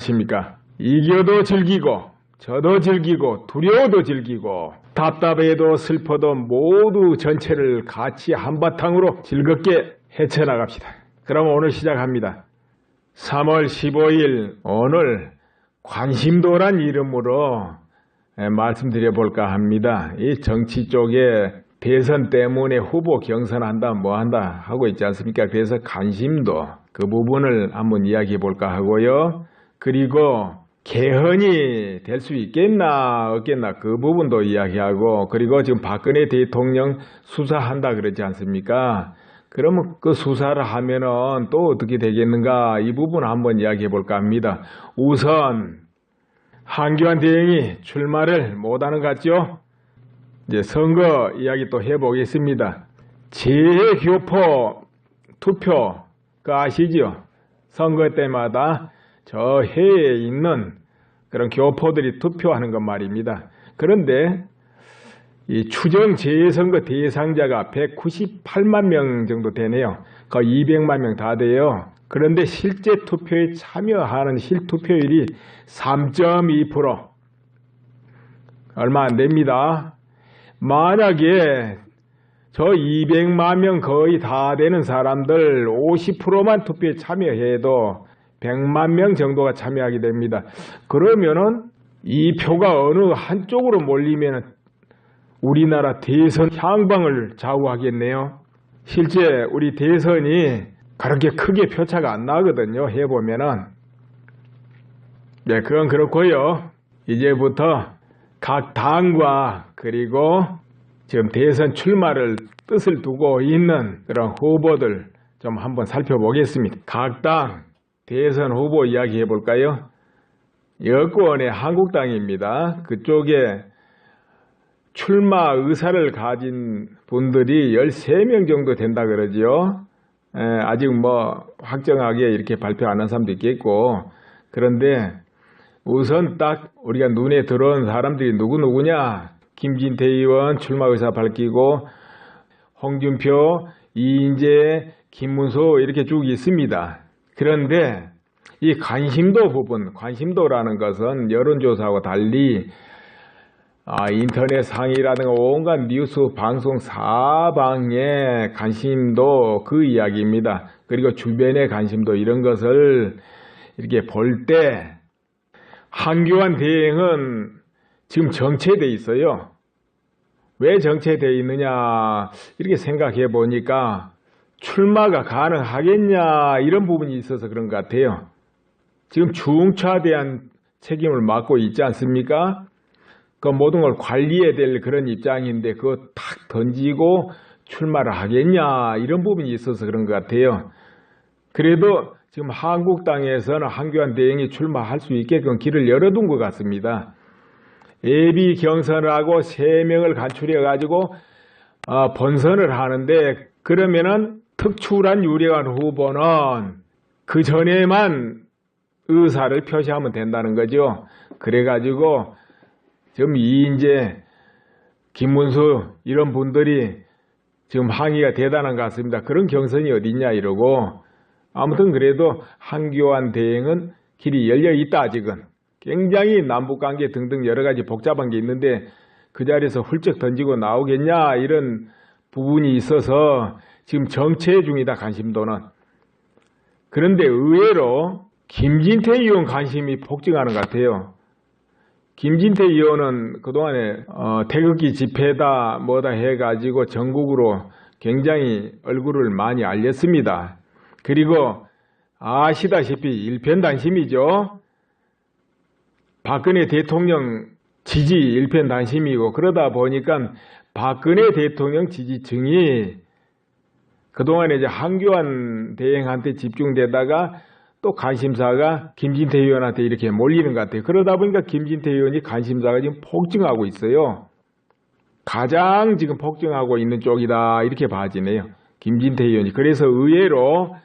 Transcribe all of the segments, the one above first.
어떻습니까? 이겨도 즐기고 져도 즐기고 두려워도 즐기고 답답해도 슬퍼도 모두 전체를 같이 한바탕으로 즐겁게 헤쳐나갑시다. 그럼 오늘 시작합니다. 3월 15일 오늘 관심도란 이름으로 말씀드려볼까 합니다. 이 정치 쪽에 대선 때문에 후보 경선한다 뭐한다 하고 있지 않습니까? 그래서 관심도 그 부분을 한번 이야기해 볼까 하고요. 그리고 개헌이 될 수 있겠나 없겠나 그 부분도 이야기하고, 그리고 지금 박근혜 대통령 수사한다 그러지 않습니까? 그러면 그 수사를 하면은 또 어떻게 되겠는가, 이 부분 한번 이야기해 볼까 합니다. 우선 한교안 대행이 출마를 못하는 것 같죠? 이제 선거 이야기 또 해보겠습니다. 재교포 투표 그 아시죠? 선거 때마다 저 해에 있는 그런 교포들이 투표하는 것 말입니다. 그런데 이 추정 재선거 대상자가 198만 명 정도 되네요. 거의 200만 명 다 돼요. 그런데 실제 투표에 참여하는 실투표율이 3.2%, 얼마 안 됩니다. 만약에 저 200만 명 거의 다 되는 사람들 50%만 투표에 참여해도 100만 명 정도가 참여하게 됩니다. 그러면은 이 표가 어느 한쪽으로 몰리면 우리나라 대선 향방을 좌우하겠네요. 실제 우리 대선이 그렇게 크게 표차가 안 나거든요. 해보면은. 네, 그건 그렇고요. 이제부터 각 당과 그리고 지금 대선 출마를 뜻을 두고 있는 그런 후보들 좀 한번 살펴보겠습니다. 각 당 대선 후보 이야기 해볼까요? 여권의 한국당입니다. 그쪽에 출마 의사를 가진 분들이 13명 정도 된다 그러지요. 아직 뭐 확정하게 이렇게 발표 안 한 사람도 있겠고, 그런데 우선 딱 우리가 눈에 들어온 사람들이 누구냐? 김진태 의원 출마 의사 밝히고, 홍준표, 이인재, 김문수 이렇게 쭉 있습니다. 그런데 이 관심도 부분, 관심도라는 것은 여론조사하고 달리 인터넷 상이라든가 온갖 뉴스 방송 사방의 관심도 그 이야기입니다. 그리고 주변의 관심도, 이런 것을 이렇게 볼 때 한교안 대행은 지금 정체돼 있어요. 왜 정체돼 있느냐 이렇게 생각해 보니까 출마가 가능하겠냐 이런 부분이 있어서 그런 것 같아요. 지금 중차대한 책임을 맡고 있지 않습니까? 그 모든 걸 관리해야 될 그런 입장인데 그거 탁 던지고 출마를 하겠냐 이런 부분이 있어서 그런 것 같아요. 그래도 지금 한국당에서는 한교안 대행이 출마할 수 있게끔 길을 열어둔 것 같습니다. 예비 경선을 하고 3명을 간출해 가지고 본선을 하는데, 그러면은 특출한 유력한 후보는 그 전에만 의사를 표시하면 된다는 거죠. 그래가지고 지금 이인재, 김문수 이런 분들이 지금 항의가 대단한 것 같습니다. 그런 경선이 어딨냐 이러고. 아무튼 그래도 한교안 대행은 길이 열려 있다. 아직은 굉장히 남북관계 등등 여러 가지 복잡한 게 있는데 그 자리에서 훌쩍 던지고 나오겠냐 이런 부분이 있어서 지금 정체 중이다, 관심도는. 그런데 의외로 김진태 의원 관심이 폭증하는 것 같아요. 김진태 의원은 그동안에 태극기 집회다 뭐다 해가지고 전국으로 굉장히 얼굴을 많이 알렸습니다. 그리고 아시다시피 일편단심이죠. 박근혜 대통령 지지 일편단심이고, 그러다 보니까 박근혜 대통령 지지층이 그동안에 이제 한교안 대행한테 집중되다가 또 관심사가 김진태 의원한테 이렇게 몰리는 것 같아요. 그러다 보니까 김진태 의원이 관심사가 지금 폭증하고 있어요. 가장 지금 폭증하고 있는 쪽이다 이렇게 봐지네요, 김진태 의원이. 그래서 의외로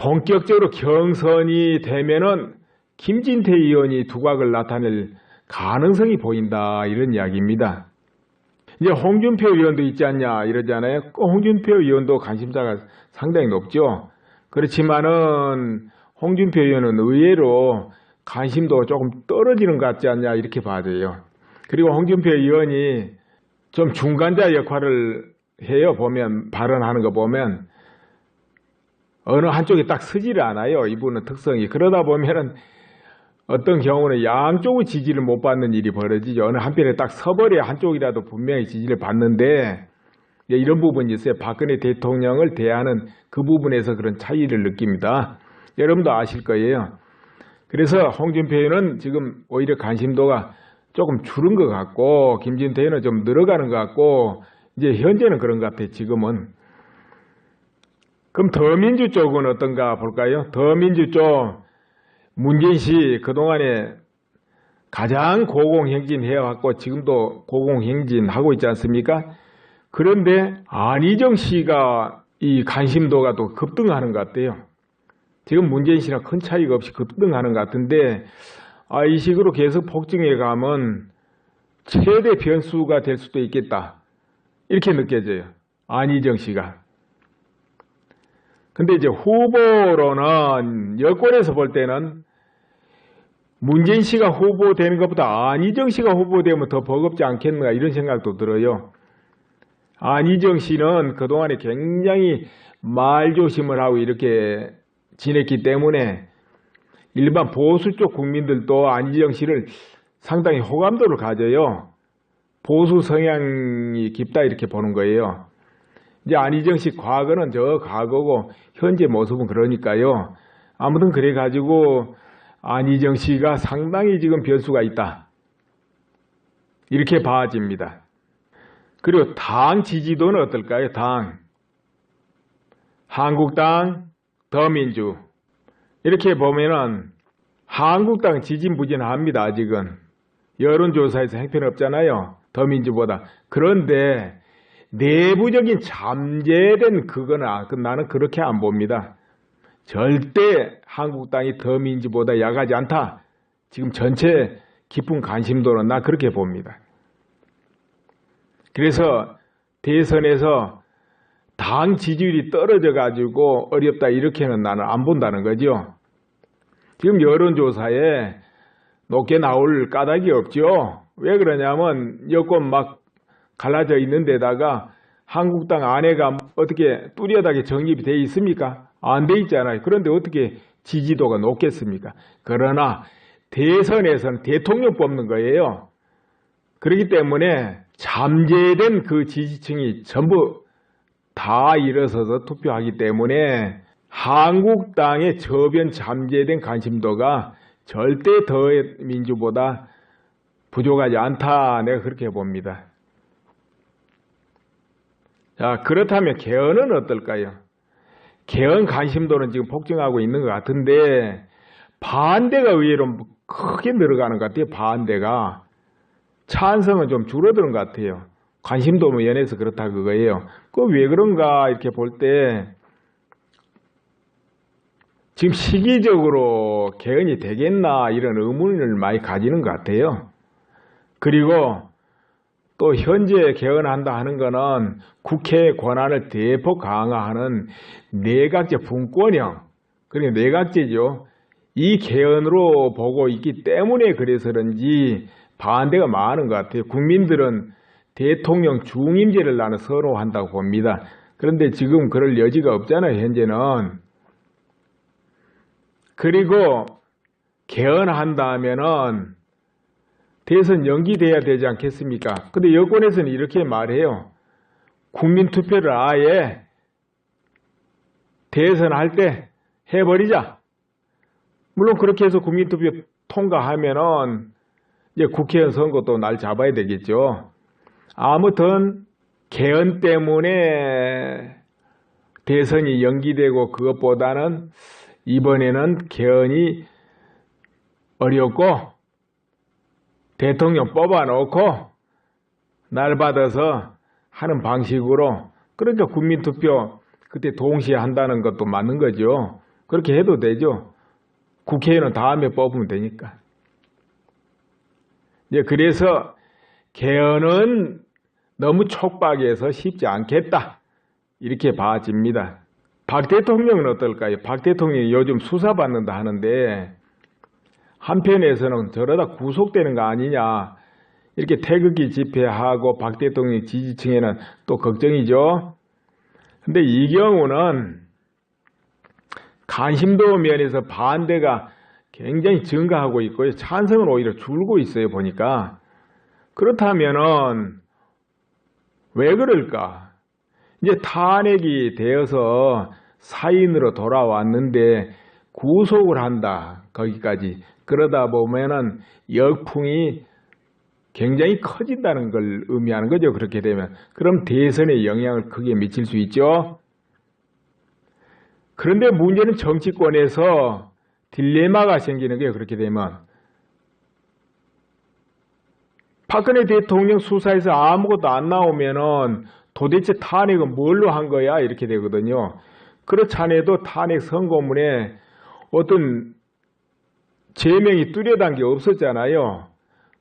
본격적으로 경선이 되면은 김진태 의원이 두각을 나타낼 가능성이 보인다 이런 이야기입니다. 이제 홍준표 의원도 있지 않냐 이러잖아요. 홍준표 의원도 관심사가 상당히 높죠. 그렇지만은 홍준표 의원은 의외로 관심도 조금 떨어지는 것 같지 않냐 이렇게 봐져요. 그리고 홍준표 의원이 좀 중간자 역할을 해요. 보면 발언하는 거 보면 어느 한쪽에 딱 서지를 않아요. 이분은 특성이. 그러다 보면은 어떤 경우는 양쪽의 지지를 못 받는 일이 벌어지죠. 어느 한편에 딱 서버려야 한쪽이라도 분명히 지지를 받는데 이런 부분이 있어요. 박근혜 대통령을 대하는 그 부분에서 그런 차이를 느낍니다. 여러분도 아실 거예요. 그래서 홍준표 의원은 지금 오히려 관심도가 조금 줄은 것 같고 김진태 의원은 좀 늘어가는 것 같고 이제 현재는 그런 것 같아요. 지금은. 그럼 더민주 쪽은 어떤가 볼까요? 더민주 쪽 문재인 씨 그동안에 가장 고공행진해왔고 지금도 고공행진하고 있지 않습니까? 그런데 안희정 씨가 이 관심도가 또 급등하는 것 같아요. 지금 문재인 씨랑 큰 차이가 없이 급등하는 것 같은데 이 식으로 계속 폭증해 가면 최대 변수가 될 수도 있겠다. 이렇게 느껴져요. 안희정 씨가. 근데 이제 후보로는 여권에서 볼 때는 문재인 씨가 후보되는 것보다 안희정 씨가 후보되면 더 버겁지 않겠는가 이런 생각도 들어요. 안희정 씨는 그동안에 굉장히 말조심을 하고 이렇게 지냈기 때문에 일반 보수 쪽 국민들도 안희정 씨를 상당히 호감도를 가져요. 보수 성향이 깊다 이렇게 보는 거예요. 이제 안희정 씨 과거는 저 과거고 현재 모습은 그러니까요. 아무튼 그래가지고 안희정 씨가 상당히 지금 변수가 있다. 이렇게 봐집니다. 그리고 당 지지도는 어떨까요? 당. 한국당, 더민주. 이렇게 보면은 한국당 지지부진합니다. 아직은. 여론조사에서 형편없잖아요. 더민주보다. 그런데 내부적인 잠재된 그거는 나는 그렇게 안 봅니다. 절대 한국당이 더민주보다 약하지 않다. 지금 전체 깊은 관심도는 나 그렇게 봅니다. 그래서 대선에서 당 지지율이 떨어져 가지고 어렵다 이렇게는 나는 안 본다는 거죠. 지금 여론조사에 높게 나올 까닭이 없죠. 왜 그러냐면 여권 막 갈라져 있는 데다가 한국당 안에가 어떻게 뚜렷하게 정립이 돼 있습니까? 안 돼 있잖아요. 그런데 어떻게 지지도가 높겠습니까? 그러나 대선에서는 대통령 뽑는 거예요. 그렇기 때문에 잠재된 그 지지층이 전부 다 일어서서 투표하기 때문에 한국당의 저변 잠재된 관심도가 절대 더민주보다 부족하지 않다. 내가 그렇게 봅니다. 자, 그렇다면 개헌은 어떨까요? 개헌 관심도는 지금 폭증하고 있는 것 같은데 반대가 의외로 크게 늘어가는 것 같아요. 반대가. 찬성은 좀 줄어드는 것 같아요. 관심도 면에서 그렇다 그거예요. 그 왜 그런가 이렇게 볼 때 지금 시기적으로 개헌이 되겠나 이런 의문을 많이 가지는 것 같아요. 그리고 또 현재 개헌한다 하는 거는 국회의 권한을 대폭 강화하는 내각제 분권형, 그러니까 내각제죠. 이 개헌으로 보고 있기 때문에 그래서 그런지 반대가 많은 것 같아요. 국민들은 대통령 중임제를 나는 선호한다고 봅니다. 그런데 지금 그럴 여지가 없잖아요. 현재는. 그리고 개헌한다 하면은 대선 연기돼야 되지 않겠습니까? 근데 여권에서는 이렇게 말해요. 국민투표를 아예 대선할 때 해버리자. 물론 그렇게 해서 국민투표 통과하면은 이제 국회의원 선거도 날 잡아야 되겠죠. 아무튼 개헌 때문에 대선이 연기되고 그것보다는 이번에는 개헌이 어렵고 대통령 뽑아놓고 날 받아서 하는 방식으로 그러니까 국민투표 그때 동시에 한다는 것도 맞는 거죠. 그렇게 해도 되죠. 국회의원은 다음에 뽑으면 되니까. 이제 그래서 개헌은 너무 촉박해서 쉽지 않겠다. 이렇게 봐집니다. 박 대통령은 어떨까요? 박 대통령이 요즘 수사받는다 하는데 한편에서는 저러다 구속되는 거 아니냐, 이렇게 태극기 집회하고 박 대통령 지지층에는 또 걱정이죠. 근데 이 경우는 관심도 면에서 반대가 굉장히 증가하고 있고요. 찬성은 오히려 줄고 있어요, 보니까. 그렇다면은 왜 그럴까? 이제 탄핵이 되어서 사인으로 돌아왔는데 구속을 한다, 거기까지. 그러다 보면은 역풍이 굉장히 커진다는 걸 의미하는 거죠. 그렇게 되면. 그럼 대선에 영향을 크게 미칠 수 있죠. 그런데 문제는 정치권에서 딜레마가 생기는 거예요. 그렇게 되면. 박근혜 대통령 수사에서 아무것도 안 나오면은 도대체 탄핵은 뭘로 한 거야? 이렇게 되거든요. 그렇지 않아도 탄핵 선고문에 어떤 죄명이 뚜렷한 게 없었잖아요.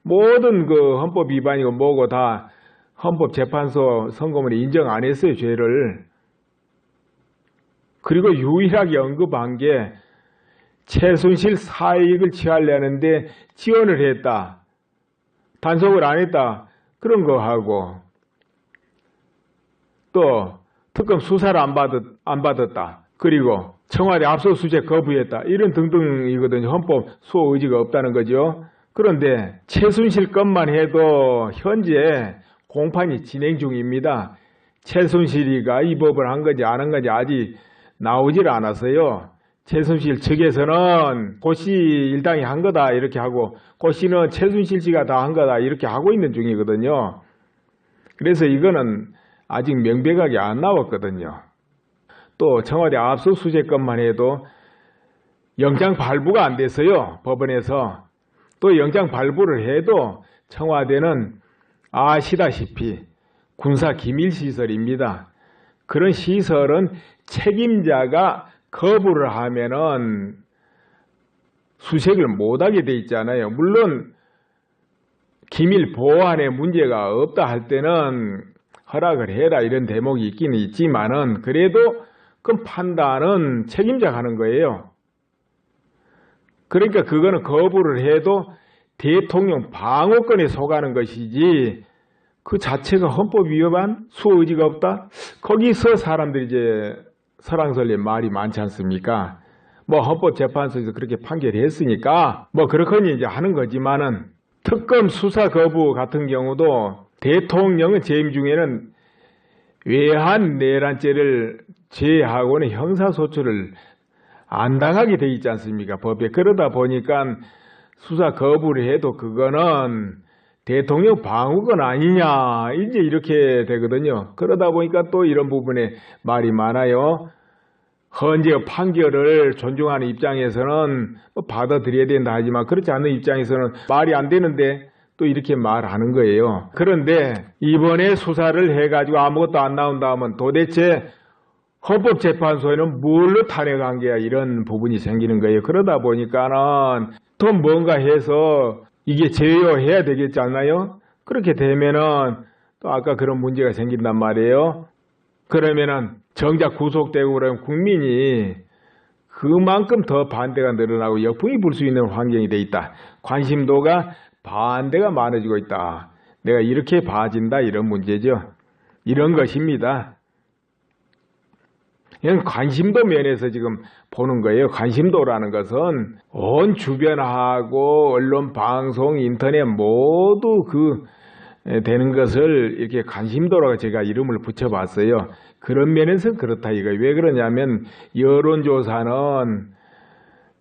모든 그 헌법 위반이고 뭐고 다 헌법재판소 선고문에 인정 안 했어요, 죄를. 그리고 유일하게 언급한 게 최순실 사익을 취하려는데 지원을 했다, 단속을 안 했다, 그런 거 하고, 또 특검 수사를 안 받았다, 그리고 청와대 압수수색 거부했다, 이런 등등이거든요. 헌법 수호 의지가 없다는 거죠. 그런데 최순실 것만 해도 현재 공판이 진행 중입니다. 최순실이가 이 법을 한 건지 안 한 건지 아직 나오질 않았어요. 최순실 측에서는 고씨 일당이 한 거다 이렇게 하고, 고씨는 최순실 씨가 다 한 거다 이렇게 하고 있는 중이거든요. 그래서 이거는 아직 명백하게 안 나왔거든요. 또 청와대 압수수색 것만 해도 영장 발부가 안 됐어요, 법원에서. 또 영장 발부를 해도 청와대는 아시다시피 군사기밀시설입니다. 그런 시설은 책임자가 거부를 하면은 수색을 못하게 돼 있잖아요. 물론 기밀 보안에 문제가 없다 할 때는 허락을 해라 이런 대목이 있기는 있지만은, 그래도 그 판단은 책임자가 하는 거예요. 그러니까 그거는 거부를 해도 대통령 방어권에 속하는 것이지 그 자체가 헌법 위반, 수호 의지가 없다? 거기서 사람들이 이제 설왕설래 말이 많지 않습니까? 뭐 헌법재판소에서 그렇게 판결했으니까 뭐 그렇거니 이제 하는 거지만은, 특검 수사 거부 같은 경우도 대통령은 재임 중에는 외환 내란죄를 제외하고는 형사소추를 안 당하게 돼 있지 않습니까, 법에. 그러다 보니까 수사 거부를 해도 그거는 대통령 방어권 아니냐 이제 이렇게 되거든요. 그러다 보니까 또 이런 부분에 말이 많아요. 헌재 판결을 존중하는 입장에서는 받아들여야 된다 하지만, 그렇지 않은 입장에서는 말이 안 되는데 또 이렇게 말하는 거예요. 그런데 이번에 수사를 해가지고 아무것도 안 나온다 하면 도대체 헌법재판소에는 뭘로 탄핵한 게야, 이런 부분이 생기는 거예요. 그러다 보니까는 더 뭔가 해서 이게 제어해야 되겠지 않나요? 그렇게 되면은 또 아까 그런 문제가 생긴단 말이에요. 그러면은 정작 구속되고 그러면 국민이 그만큼 더 반대가 늘어나고 역풍이 불 수 있는 환경이 돼 있다. 관심도가 반대가 많아지고 있다. 내가 이렇게 봐진다, 이런 문제죠. 이런 것입니다. 이건 관심도 면에서 지금 보는 거예요. 관심도라는 것은 온 주변하고 언론, 방송, 인터넷 모두 되는 것을 이렇게 관심도라고 제가 이름을 붙여봤어요. 그런 면에서 그렇다 이거예요. 왜 그러냐면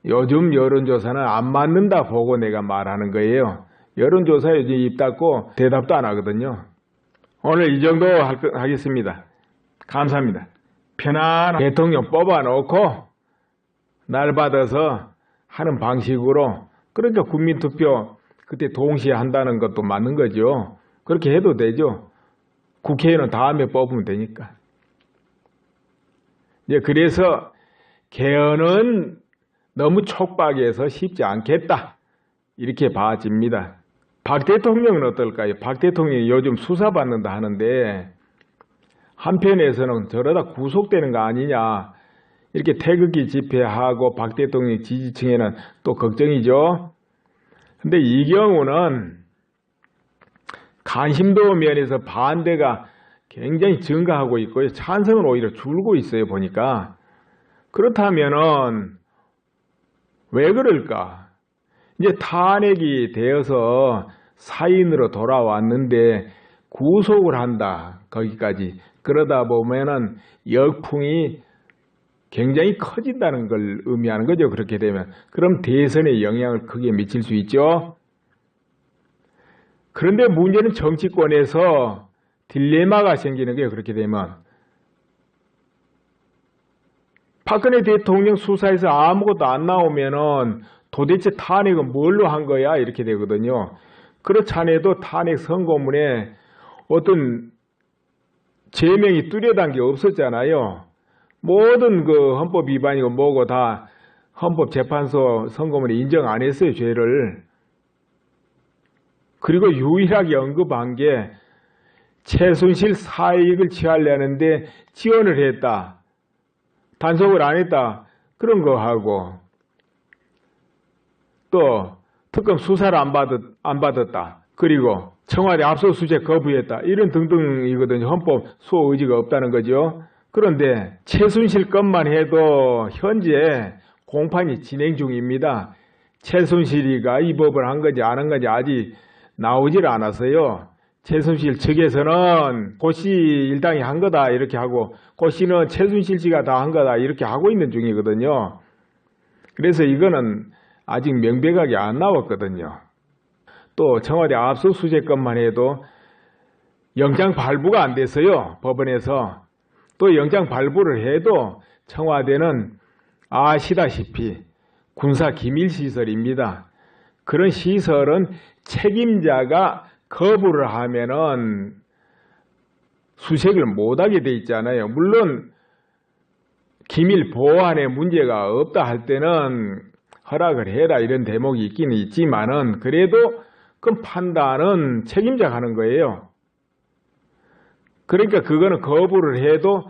요즘 여론조사는 안 맞는다 보고 내가 말하는 거예요. 여론조사에 요즘 입 닫고 대답도 안 하거든요. 오늘 이 정도 하겠습니다. 감사합니다. 편안한 대통령 뽑아놓고 날 받아서 하는 방식으로, 그러니까 국민투표 그때 동시에 한다는 것도 맞는 거죠. 그렇게 해도 되죠. 국회의원은 다음에 뽑으면 되니까. 이제 그래서 개헌은 너무 촉박해서 쉽지 않겠다, 이렇게 봐집니다. 박 대통령은 어떨까요? 박 대통령이 요즘 수사받는다 하는데 한편에서는 저러다 구속되는 거 아니냐, 이렇게 태극기 집회하고 박 대통령 지지층에는 또 걱정이죠. 근데 이 경우는 관심도 면에서 반대가 굉장히 증가하고 있고요. 찬성은 오히려 줄고 있어요, 보니까. 그렇다면은 왜 그럴까? 이제 탄핵이 되어서 사인으로 돌아왔는데 구속을 한다, 거기까지. 그러다 보면은 역풍이 굉장히 커진다는 걸 의미하는 거죠. 그렇게 되면. 그럼 대선에 영향을 크게 미칠 수 있죠. 그런데 문제는 정치권에서 딜레마가 생기는 거예요. 그렇게 되면. 박근혜 대통령 수사에서 아무것도 안 나오면은 도대체 탄핵은 뭘로 한 거야? 이렇게 되거든요. 그렇지 않아도 탄핵 선고문에 어떤 죄명이 뚜렷한 게 없었잖아요. 모든 그 헌법 위반이고 뭐고 다 헌법재판소 선고문에 인정 안 했어요, 죄를. 그리고 유일하게 언급한 게 최순실 사익을 취하려는데 지원을 했다. 단속을 안 했다. 그런 거 하고 또 특검 수사를 안 받았다. 그리고 청와대 압수수색 거부했다. 이런 등등이거든요. 헌법 수호 의지가 없다는 거죠. 그런데 최순실 것만 해도 현재 공판이 진행 중입니다. 최순실이가 이 법을 한 건지 안 한 건지 아직 나오질 않았어요. 최순실 측에서는 고씨 일당이 한 거다 이렇게 하고 고씨는 최순실 씨가 다 한 거다 이렇게 하고 있는 중이거든요. 그래서 이거는 아직 명백하게 안 나왔거든요. 또 청와대 압수수색 것만 해도 영장 발부가 안 됐어요. 법원에서. 또 영장 발부를 해도 청와대는 아시다시피 군사기밀시설입니다. 그런 시설은 책임자가 거부를 하면은 수색을 못하게 돼 있잖아요. 물론 기밀 보안에 문제가 없다 할 때는 허락을 해라 이런 대목이 있기는 있지만은 그래도 그 판단은 책임자가 하는 거예요. 그러니까 그거는 거부를 해도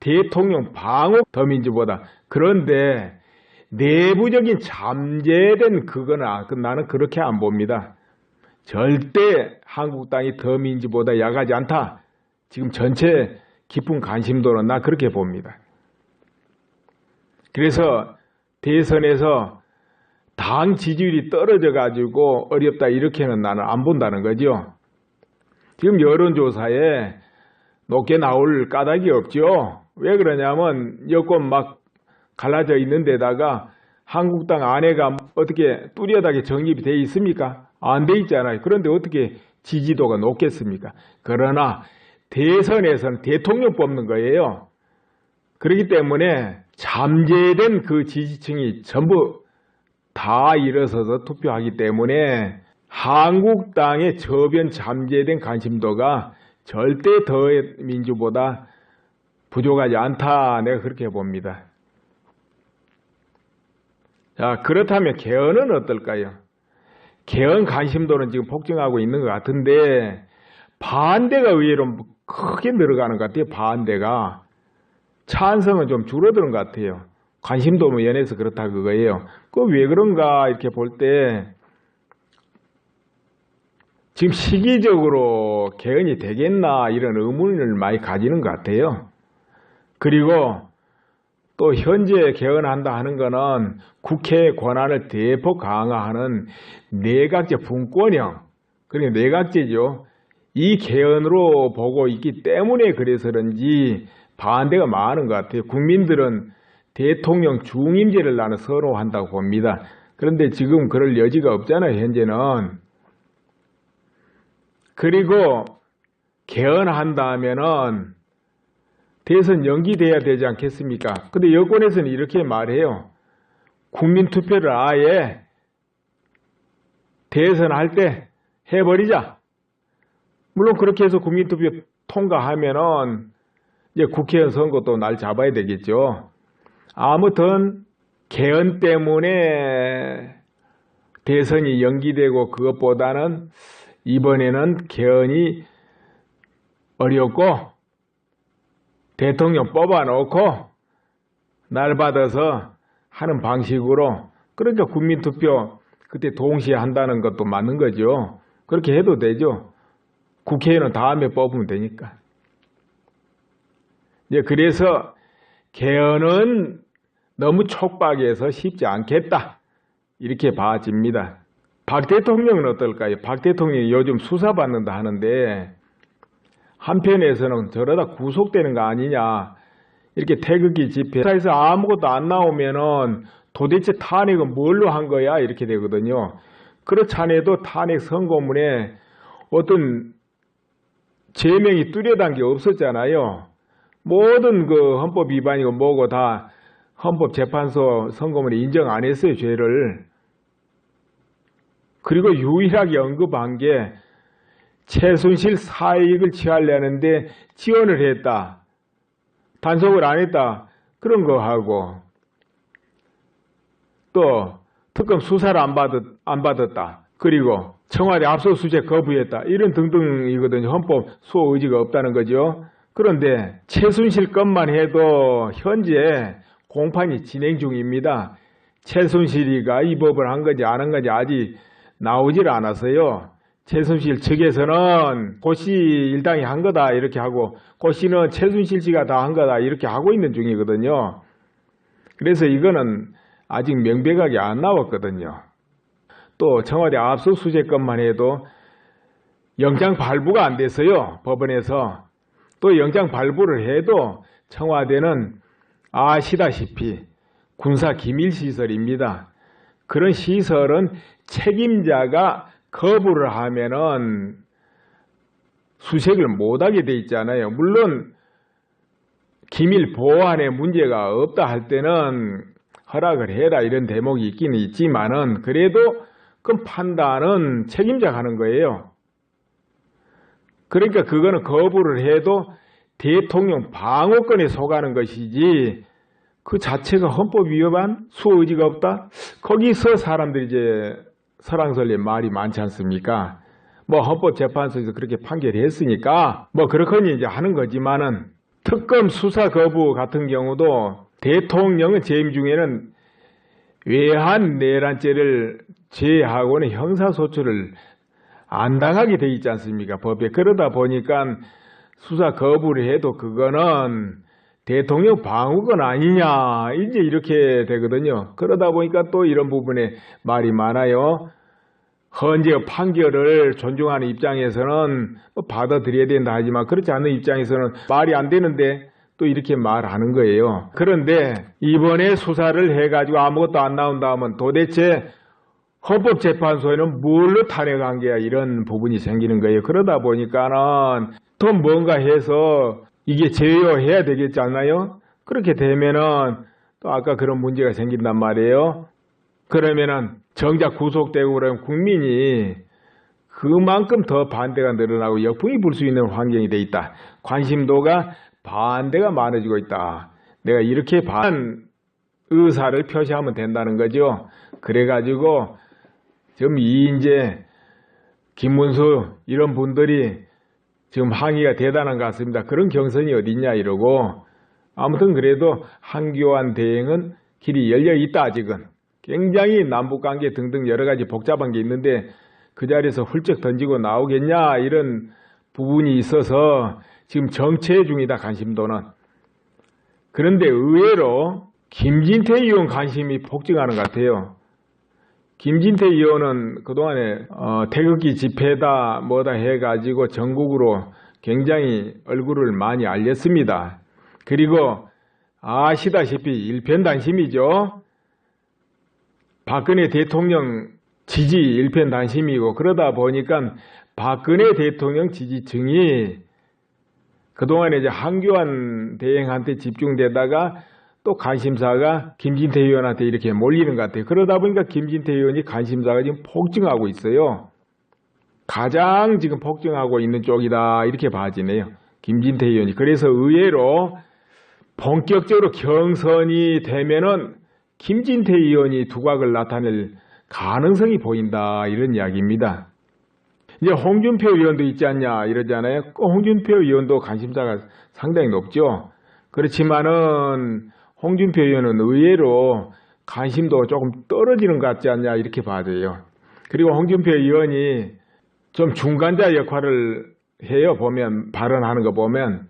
대통령 방어 더민주보다. 그런데 내부적인 잠재된 그거는 나는 그렇게 안 봅니다. 절대 한국당이 더민주보다 약하지 않다. 지금 전체 깊은 관심도는 나 그렇게 봅니다. 그래서 대선에서 당 지지율이 떨어져 가지고 어렵다 이렇게는 나는 안 본다는 거죠. 지금 여론조사에 높게 나올 까닭이 없죠. 왜 그러냐면 여권 막 갈라져 있는 데다가 한국당 안에가 어떻게 뚜렷하게 정립이 돼 있습니까? 안 돼 있잖아요. 그런데 어떻게 지지도가 높겠습니까? 그러나 대선에서는 대통령 뽑는 거예요. 그렇기 때문에 잠재된 그 지지층이 전부 다 일어서서 투표하기 때문에 한국당의 저변 잠재된 관심도가 절대 더민주보다 부족하지 않다. 내가 그렇게 봅니다. 자, 그렇다면 개헌은 어떨까요? 개헌 관심도는 지금 폭증하고 있는 것 같은데 반대가 의외로 크게 늘어가는 것 같아요. 반대가. 찬성은 좀 줄어드는 것 같아요. 관심도 면에서 그렇다 그거예요. 그 왜 그런가 이렇게 볼 때 지금 시기적으로 개헌이 되겠나 이런 의문을 많이 가지는 것 같아요. 그리고 또 현재 개헌한다 하는 거는 국회의 권한을 대폭 강화하는 내각제 분권형, 그러니까 내각제죠. 이 개헌으로 보고 있기 때문에 그래서 그런지 반대가 많은 것 같아요. 국민들은 대통령 중임제를 나는 선호한다고 봅니다. 그런데 지금 그럴 여지가 없잖아요, 현재는. 그리고 개헌한다 하면은 대선 연기돼야 되지 않겠습니까? 근데 여권에서는 이렇게 말해요. 국민투표를 아예 대선할 때 해버리자. 물론 그렇게 해서 국민투표 통과하면은 이제 국회의원 선거도 날 잡아야 되겠죠. 아무튼 개헌 때문에 대선이 연기되고 그것보다는 이번에는 개헌이 어렵고 대통령 뽑아놓고 날 받아서 하는 방식으로 그러니까 국민투표 그때 동시에 한다는 것도 맞는 거죠. 그렇게 해도 되죠. 국회의원은 다음에 뽑으면 되니까. 이제 그래서 개헌은 너무 촉박해서 쉽지 않겠다. 이렇게 봐집니다. 박 대통령은 어떨까요? 박 대통령이 요즘 수사받는다 하는데 한편에서는 저러다 구속되는 거 아니냐. 이렇게 태극기 집회에서 아무것도 안 나오면은 도대체 탄핵은 뭘로 한 거야? 이렇게 되거든요. 그렇지 않아도 탄핵 선고문에 어떤 죄명이 뚜렷한 게 없었잖아요. 모든 그 헌법 위반이고 뭐고 다 헌법재판소 선고문에 인정 안 했어요, 죄를. 그리고 유일하게 언급한 게 최순실 사익을 취하려는데 지원을 했다. 단속을 안 했다. 그런 거 하고 또 특검 수사를 안 받았다. 그리고 청와대 압수수색 거부했다. 이런 등등이거든요. 헌법 수호 의지가 없다는 거죠. 그런데 최순실 것만 해도 현재 공판이 진행 중입니다. 최순실이가 이 법을 한 건지 안 한 건지 아직 나오질 않았어요. 최순실 측에서는 고씨 일당이 한 거다 이렇게 하고 고씨는 최순실 씨가 다 한 거다 이렇게 하고 있는 중이거든요. 그래서 이거는 아직 명백하게 안 나왔거든요. 또 청와대 압수수색 것만 해도 영장 발부가 안 됐어요. 법원에서. 또 영장 발부를 해도 청와대는 아시다시피 군사기밀시설입니다. 그런 시설은 책임자가 거부를 하면은 수색을 못하게 돼 있잖아요. 물론 기밀 보안에 문제가 없다 할 때는 허락을 해라 이런 대목이 있긴 있지만은 그래도 그 판단은 책임자가 하는 거예요. 그러니까 그거는 거부를 해도 대통령 방어권에 속하는 것이지 그 자체가 헌법 위반 수호 의지가 없다? 거기서 사람들이 이제 설왕설래 말이 많지 않습니까? 뭐 헌법재판소에서 그렇게 판결했으니까 뭐 그렇거니 이제 하는 거지만은 특검 수사 거부 같은 경우도 대통령의 재임 중에는 외환 내란죄를 제외하고는 형사소추를 안 당하게 돼 있지 않습니까? 법에. 그러다 보니까 수사 거부를 해도 그거는 대통령 방어권 아니냐 이제 이렇게 되거든요. 그러다 보니까 또 이런 부분에 말이 많아요. 헌재 판결을 존중하는 입장에서는 받아들여야 된다 하지만 그렇지 않은 입장에서는 말이 안 되는데 또 이렇게 말하는 거예요. 그런데 이번에 수사를 해가지고 아무것도 안 나온다 하면 도대체 헌법재판소에는 뭘로 탄핵한 게야 이런 부분이 생기는 거예요. 그러다 보니까는 더 뭔가 해서 이게 제어해야 되겠지 않나요? 그렇게 되면은 또 아까 그런 문제가 생긴단 말이에요. 그러면은 정작 구속되고 그러면 국민이 그만큼 더 반대가 늘어나고 역풍이 불 수 있는 환경이 돼 있다. 관심도가 반대가 많아지고 있다. 내가 이렇게 반 의사를 표시하면 된다는 거죠. 그래가지고 지금 이인재, 김문수 이런 분들이 지금 항의가 대단한 것 같습니다. 그런 경선이 어딨냐 이러고 아무튼 그래도 한교안 대행은 길이 열려 있다 아직은. 굉장히 남북관계 등등 여러 가지 복잡한 게 있는데 그 자리에서 훌쩍 던지고 나오겠냐 이런 부분이 있어서 지금 정체 중이다 관심도는. 그런데 의외로 김진태 의원 관심이 폭증하는 것 같아요. 김진태 의원은 그동안에 태극기 집회다 뭐다 해가지고 전국으로 굉장히 얼굴을 많이 알렸습니다. 그리고 아시다시피 일편단심이죠. 박근혜 대통령 지지 일편단심이고 그러다 보니까 박근혜 대통령 지지층이 그동안에 이제 한교안 대행한테 집중되다가 또 관심사가 김진태 의원한테 이렇게 몰리는 것 같아요. 그러다 보니까 김진태 의원이 관심사가 지금 폭증하고 있어요. 가장 지금 폭증하고 있는 쪽이다 이렇게 봐지네요. 김진태 의원이. 그래서 의외로 본격적으로 경선이 되면은 김진태 의원이 두각을 나타낼 가능성이 보인다 이런 이야기입니다. 이제 홍준표 의원도 있지 않냐 이러잖아요. 홍준표 의원도 관심사가 상당히 높죠. 그렇지만은 홍준표 의원은 의외로 관심도 조금 떨어지는 것 같지 않냐 이렇게 봐져요. 그리고 홍준표 의원이 좀 중간자 역할을 해요. 보면 발언하는 거 보면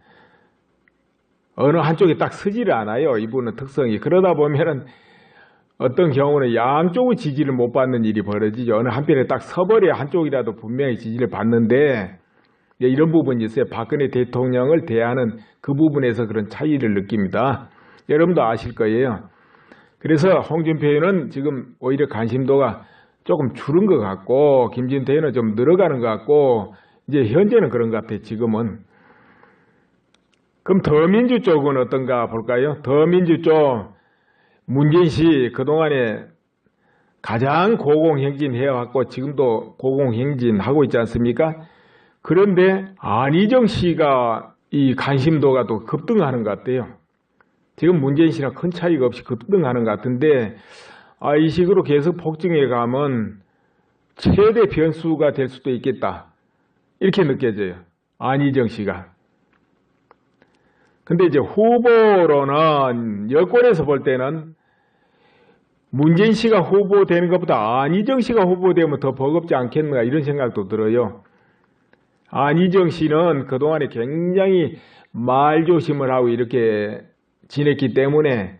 어느 한쪽이 딱 서지를 않아요. 이분은 특성이. 그러다 보면은 어떤 경우는 양쪽의 지지를 못 받는 일이 벌어지죠. 어느 한편에 딱 서버려야 한쪽이라도 분명히 지지를 받는데 이런 부분이 있어요. 박근혜 대통령을 대하는 그 부분에서 그런 차이를 느낍니다. 여러분도 아실 거예요. 그래서 홍준표 의원은 지금 오히려 관심도가 조금 줄은 것 같고 김진태 의원은 좀 늘어가는 것 같고 이제 현재는 그런 것 같아요. 지금은. 그럼 더민주 쪽은 어떤가 볼까요? 더민주 쪽 문재인 씨 그동안에 가장 고공행진해왔고 지금도 고공행진하고 있지 않습니까? 그런데 안희정 씨가 이 관심도가 또 급등하는 것 같아요. 지금 문재인 씨랑 큰 차이가 없이 급등하는 것 같은데 이 식으로 계속 폭증해 가면 최대 변수가 될 수도 있겠다. 이렇게 느껴져요. 안희정 씨가. 근데 이제 후보로는 여권에서 볼 때는 문재인 씨가 후보되는 것보다 안희정 씨가 후보되면 더 버겁지 않겠는가 이런 생각도 들어요. 안희정 씨는 그동안에 굉장히 말조심을 하고 이렇게 지냈기 때문에